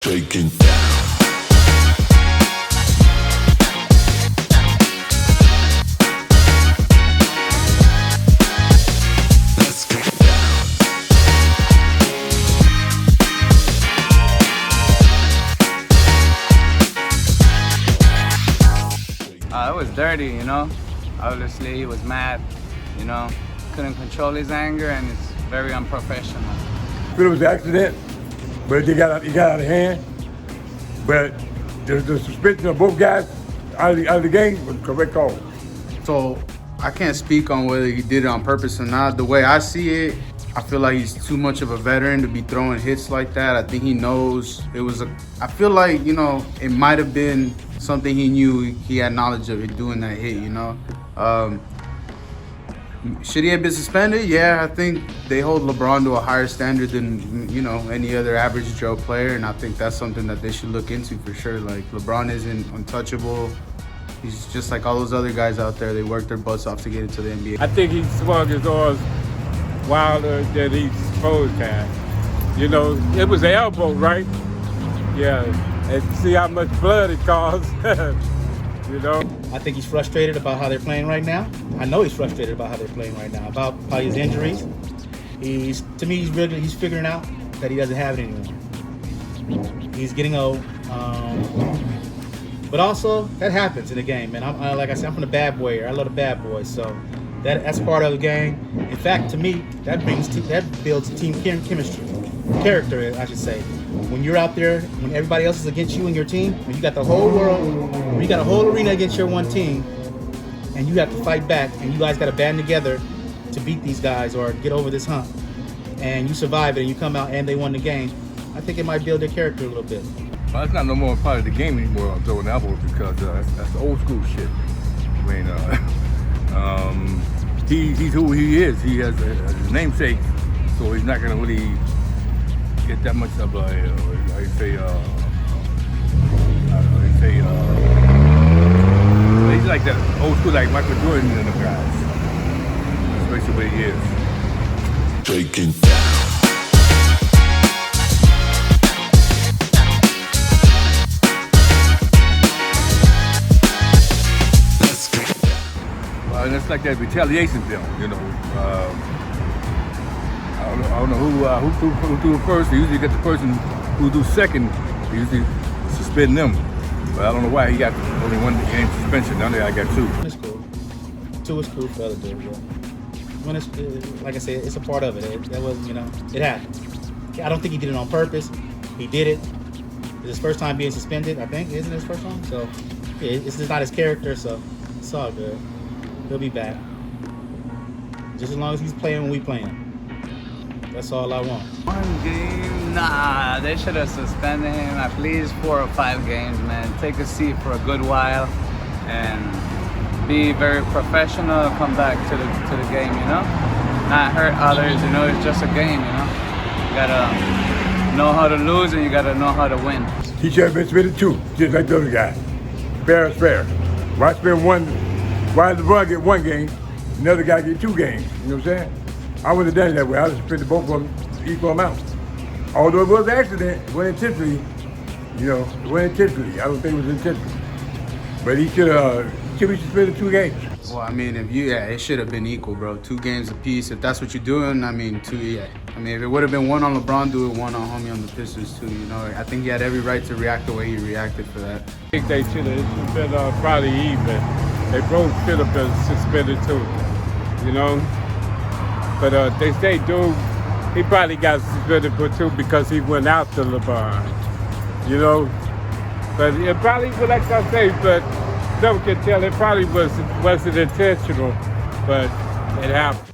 Taken down. Let's get down. It was dirty, you know. Obviously, he was mad, you know. Couldn't control his anger, and it's very unprofessional. I feel it was an accident, but it got out of hand. But the suspension of both guys out of the game was a correct call. So I can't speak on whether he did it on purpose or not. The way I see it, I feel like he's too much of a veteran to be throwing hits like that. I think he knows it was I feel like, you know, it might have been something he knew he had knowledge of it doing that hit, you know. Should he have been suspended? Yeah, I think they hold LeBron to a higher standard than, you know, any other average Joe player, and I think that's something that they should look into for sure. Like, LeBron isn't untouchable. He's just like all those other guys out there. They work their butts off to get into the NBA. I think he swung his arms wilder than he's supposed to have. You know, it was the elbow, right? Yeah, and see how much blood it caused, you know? I think he's frustrated about how they're playing right now. I know he's frustrated about how they're playing right now, about probably his injuries. To me, he's figuring out that he doesn't have it anymore. He's getting old. But also, that happens in the game, man. Like I said, I'm from the bad boy area. I love the bad boys, so that's part of the game. In fact, to me, that builds team chemistry, character, I should say. When you're out there, when everybody else is against you and your team, when you got the whole world, when you got a whole arena against your one team, and you have to fight back, and you guys got to band together to beat these guys or get over this hump, and you survive it, and you come out and they won the game, I think it might build their character a little bit. Well, it's not no more part of the game anymore on throwing elbows because that's old school shit. I mean, he's who he is. He has a namesake, so he's not gonna really get that much of he's like that old school, like Michael Jordan and the guys. That's basically what he is. Taken down. And it's like that retaliation film, you know. I don't know who threw it first. They usually get the person who do second. They usually suspend them. But I don't know why he got only one game suspension. Now I got two. It's cool. Two is cool for other dudes, yeah. When it's like I said, it's a part of it. That was, you know, it happened. I don't think he did it on purpose. He did it. It's his first time being suspended, I think. Isn't it his first time? So yeah, it's just not his character, so it's all good. He'll be back. Just as long as he's playing when we playing. That's all I want. One game? Nah, they should have suspended him at least 4 or 5 games, man. Take a seat for a good while and be very professional. Come back to the game, you know? Not hurt others, you know? It's just a game, you know? You gotta know how to lose and you gotta know how to win. He should have been suspended too, just like the other guy. Fair is fair. Why spend one? Why did LeBron get 1 game, another guy get 2 games? You know what I'm saying? I wouldn't have done it that way. I would have suspended both of them equal amount. Although it was an accident, it wasn't intentionally, you know, it wasn't intentionally. I don't think it was intentional. But he should be suspended 2 games. Well, I mean, it should have been equal, bro. 2 games apiece. If that's what you're doing, I mean, 2, yeah. I mean, if it would have been 1 on LeBron, do it 1 on homie on the Pistons too. You know, I think he had every right to react the way he reacted for that. I think they should have been probably even. They both should have been suspended too, you know? But they say dude, he probably got suspended for 2 because he went out to LeBron, you know? But it probably, well, like I say, but no one can tell, it probably wasn't intentional, but it happened.